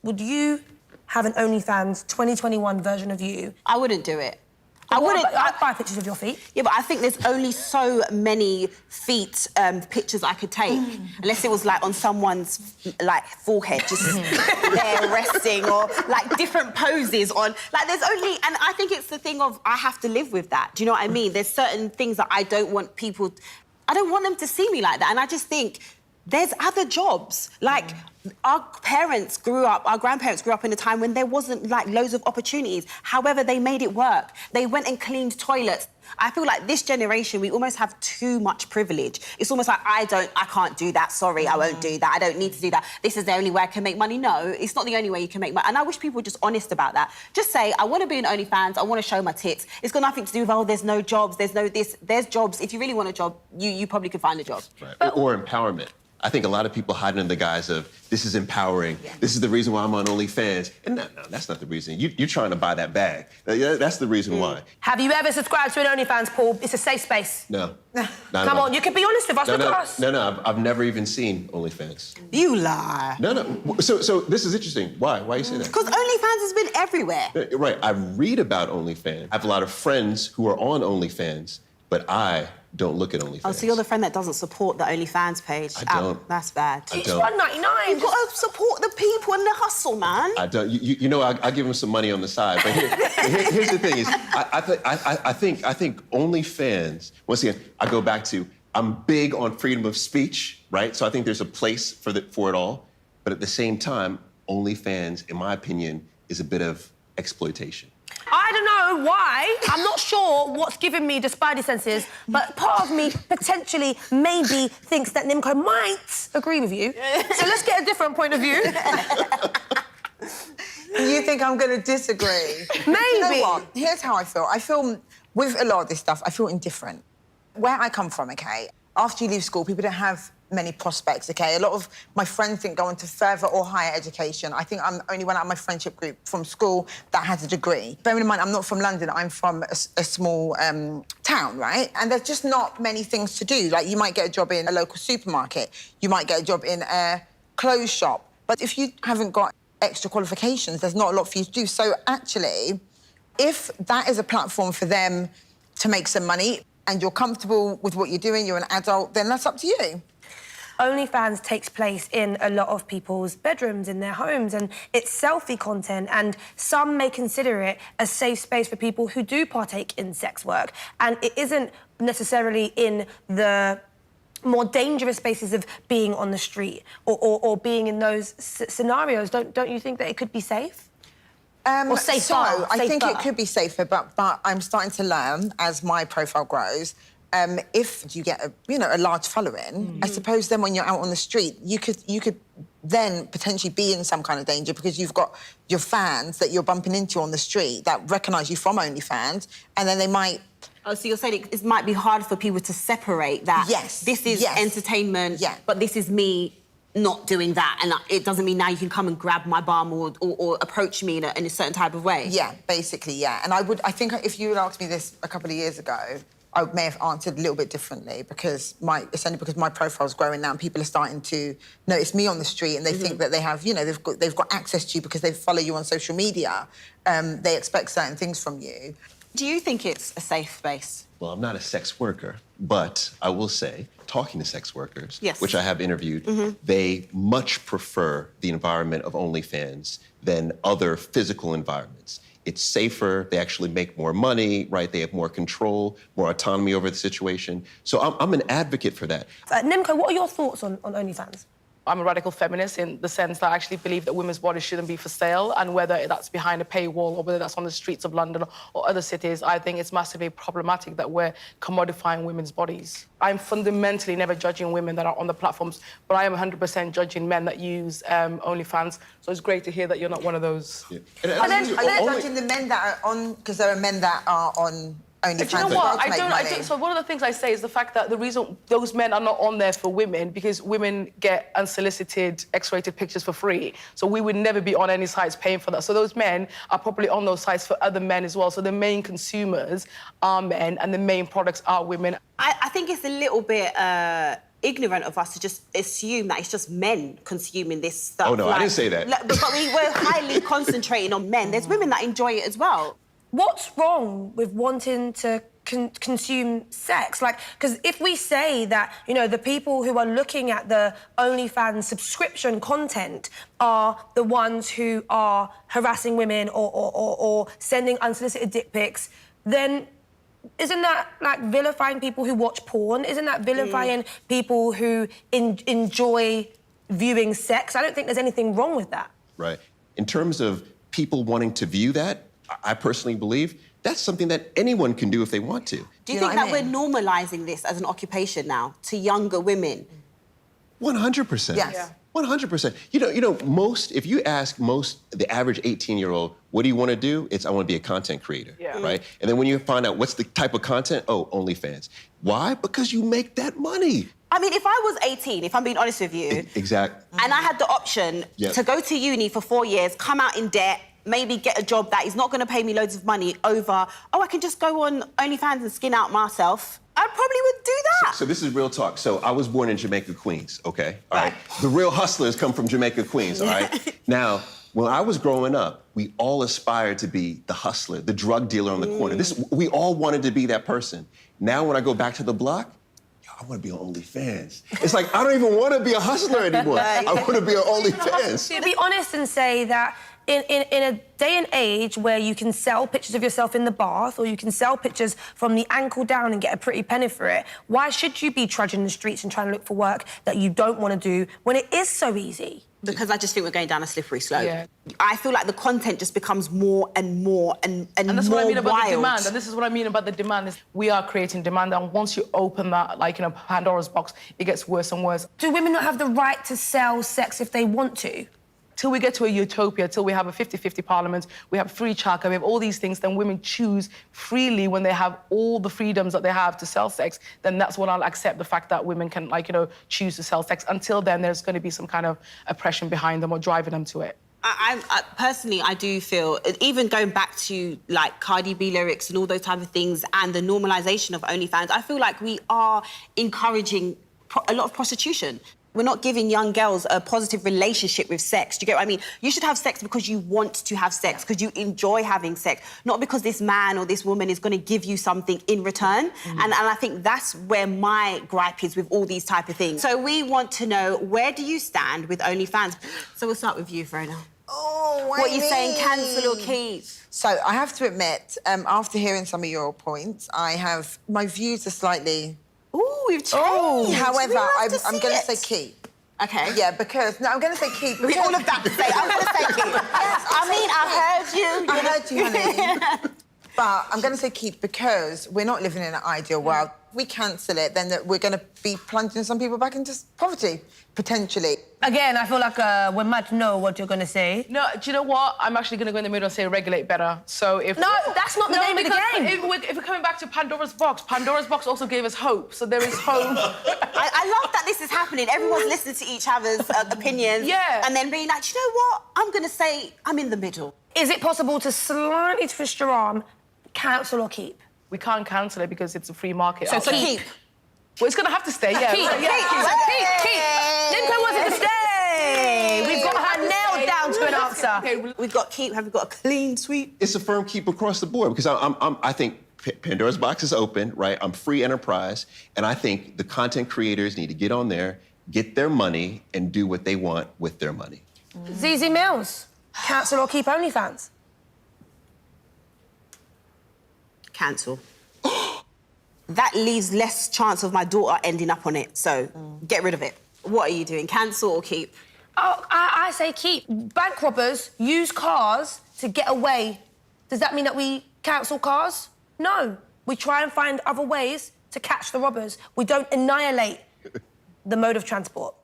would you have an OnlyFans 2021 version of you? I wouldn't do it. I'd buy pictures of your feet. Yeah, but I think there's only so many feet pictures I could take, unless it was like on someone's like forehead, just there resting, or like different poses on. Like there's only, and I think it's the thing of I have to live with that. Do you know what I mean? There's certain things that I don't want people, I don't want them to see me like that, and I just think there's other jobs. Like, our grandparents grew up in a time when there wasn't, like, loads of opportunities. However, they made it work. They went and cleaned toilets. I feel like this generation, we almost have too much privilege. It's almost like, I can't do that, sorry, I won't do that, I don't need to do that. This is the only way I can make money. No, it's not the only way you can make money. And I wish people were just honest about that. Just say, I want to be an OnlyFans, I want to show my tits. It's got nothing to do with, oh, there's no jobs, there's no this. There's jobs. If you really want a job, you probably could find a job. Right. Or empowerment. I think a lot of people hide under the guise of, this is empowering, this is the reason why I'm on OnlyFans. And no, that's not the reason. You're trying to buy that bag. That's the reason why. Have you ever subscribed to an OnlyFans, Paul? It's a safe space. No. Come on, you can be honest with us. Look at us. No, I've never even seen OnlyFans. You lie. No. So this is interesting. Why you say that? Because OnlyFans has been everywhere. Right, I read about OnlyFans. I have a lot of friends who are on OnlyFans, but I don't look at OnlyFans. Oh, so you're the friend that doesn't support the OnlyFans page? I don't. That's bad. It's $1.99. You've got to support the people and the hustle, man. I don't. You know, I give them some money on the side. But here's the thing: is I think OnlyFans. Once again, I go back to I'm big on freedom of speech, right? So I think there's a place for it all. But at the same time, OnlyFans, in my opinion, is a bit of exploitation. I don't know why. I'm not sure what's giving me the spidey senses, but part of me potentially maybe thinks that Nimco might agree with you. So let's get a different point of view. You think I'm going to disagree? Maybe. You know what? Here's how I feel. I feel, with a lot of this stuff, I feel indifferent. Where I come from, OK, after you leave school, people don't have many prospects, OK? A lot of my friends didn't go into further or higher education. I think I'm the only one out of my friendship group from school that has a degree. Bearing in mind, I'm not from London, I'm from a small town, right? And there's just not many things to do. Like, you might get a job in a local supermarket, you might get a job in a clothes shop. But if you haven't got extra qualifications, there's not a lot for you to do. So, actually, if that is a platform for them to make some money and you're comfortable with what you're doing, you're an adult, then that's up to you. OnlyFans takes place in a lot of people's bedrooms, in their homes, and it's selfie content, and some may consider it a safe space for people who do partake in sex work. And it isn't necessarily in the more dangerous spaces of being on the street or being in those scenarios. Don't you think that it could be safe? Or safer? So, I think it could be safer, but I'm starting to learn, as my profile grows, if you get a large following, I suppose then when you're out on the street, you could then potentially be in some kind of danger because you've got your fans that you're bumping into on the street that recognise you from OnlyFans, and then they might... Oh, so you're saying it might be hard for people to separate that? Yes. This is entertainment, but this is me not doing that, and it doesn't mean now you can come and grab my bum or approach me in a certain type of way? Yeah, basically, yeah. And I think if you had asked me this a couple of years ago, I may have answered a little bit differently because it's only because my profile's growing now and people are starting to notice me on the street and they think that they have, they've got access to you because they follow you on social media. They expect certain things from you. Do you think it's a safe space? Well, I'm not a sex worker, but I will say, talking to sex workers, yes, which I have interviewed, they much prefer the environment of OnlyFans than other physical environments. It's safer, they actually make more money, right? They have more control, more autonomy over the situation. So I'm an advocate for that. Nimco, what are your thoughts on OnlyFans? I'm a radical feminist in the sense that I actually believe that women's bodies shouldn't be for sale, and whether that's behind a paywall or whether that's on the streets of London or other cities, I think it's massively problematic that we're commodifying women's bodies. I'm fundamentally never judging women that are on the platforms, but I am 100% judging men that use OnlyFans. So it's great to hear that you're not one of those. Yeah. Are they judging the men that are on, because there are men that are on OnlyFans? Do you know what? I don't. So one of the things I say is the fact that the reason those men are not on there for women because women get unsolicited, X-rated pictures for free. So we would never be on any sites paying for that. So those men are probably on those sites for other men as well. So the main consumers are men and the main products are women. I think it's a little bit ignorant of us to just assume that it's just men consuming this stuff. Oh, no, I didn't say that. But we're highly concentrating on men. There's women that enjoy it as well. What's wrong with wanting to consume sex? Like, because if we say that, you know, the people who are looking at the OnlyFans subscription content are the ones who are harassing women or sending unsolicited dick pics, then isn't that, like, vilifying people who watch porn? Isn't that vilifying people who enjoy viewing sex? I don't think there's anything wrong with that. Right. In terms of people wanting to view that, I personally believe that's something that anyone can do if they want to. Do you think that we're normalising this as an occupation now to younger women? 100%. Yes. Yeah. 100%. You know, if you ask the average 18-year-old, what do you want to do? It's, I want to be a content creator, right? And then when you find out what's the type of content, oh, OnlyFans. Why? Because you make that money. I mean, if I was 18, if I'm being honest with you... Exactly. And I had the option to go to uni for 4 years, come out in debt, maybe get a job that is not going to pay me loads of money over, I can just go on OnlyFans and skin out myself, I probably would do that. So this is real talk. So I was born in Jamaica, Queens, okay? All right. The real hustlers come from Jamaica, Queens, all right? Now, when I was growing up, we all aspired to be the hustler, the drug dealer on the corner. We all wanted to be that person. Now, when I go back to the block, I want to be on OnlyFans. It's like, I don't even want to be a hustler anymore. I want to be on OnlyFans. To be honest and say that in a day and age where you can sell pictures of yourself in the bath or you can sell pictures from the ankle down and get a pretty penny for it, why should you be trudging the streets and trying to look for work that you don't want to do when it is so easy? Because I just think we're going down a slippery slope. Yeah. I feel like the content just becomes more and more and that's more what I mean about wild. the demand. And this is what I mean about the demand is we are creating demand, and once you open that, like, you know, Pandora's box, it gets worse and worse. Do women not have the right to sell sex if they want to? Till we get to a utopia, till we have a 50-50 parliament, we have free childcare, we have all these things, then women choose freely when they have all the freedoms that they have to sell sex, then that's when I'll accept the fact that women can, like, you know, choose to sell sex. Until then, there's going to be some kind of oppression behind them or driving them to it. I personally, I do feel, even going back to, like, Cardi B lyrics and all those type of things and the normalisation of OnlyFans, I feel like we are encouraging a lot of prostitution. We're not giving young girls a positive relationship with sex. Do you get what I mean? You should have sex because you want to have sex, because you enjoy having sex, not because this man or this woman is going to give you something in return. And I think that's where my gripe is with all these type of things. So we want to know, where do you stand with OnlyFans? So we'll start with you, Verona. Oh, what are you saying, cancel or keep? So I have to admit, after hearing some of your points, my views are slightly... Ooh, we've changed. However, I'm going to say keep. Okay. Yeah, because... No, I'm going to say keep. We all have that to say. I'm going to say keep. Yes, I heard you, honey. But I'm going to say keep because we're not living in an ideal world. If we cancel it, then we're going to be plunging some people back into poverty, potentially. Again, I feel like we might know what you're going to say. No, do you know what? I'm actually going to go in the middle and say regulate better. So if... No, that's not the name of the game. If we're coming back to Pandora's box also gave us hope. So there is hope. I love that this is happening. Everyone's listening to each other's opinions. Yeah. And then being like, you know what? I'm going to say I'm in the middle. Is it possible to slightly twist your arm, cancel or keep? We can't cancel it because it's a free market. So keep. Well, it's going to have to stay, yeah. Keep. Lincoln wanted to stay. We've got her nailed down to an answer. Okay, We've got keep. Have we got a clean sweep? It's a firm keep across the board because I think Pandora's box is open, right? I'm free enterprise, and I think the content creators need to get on there, get their money, and do what they want with their money. ZZ Mills, cancel or keep OnlyFans? Cancel. That leaves less chance of my daughter ending up on it, so get rid of it. What are you doing, cancel or keep? Oh, I say keep. Bank robbers use cars to get away. Does that mean that we cancel cars? No. We try and find other ways to catch the robbers. We don't annihilate the mode of transport.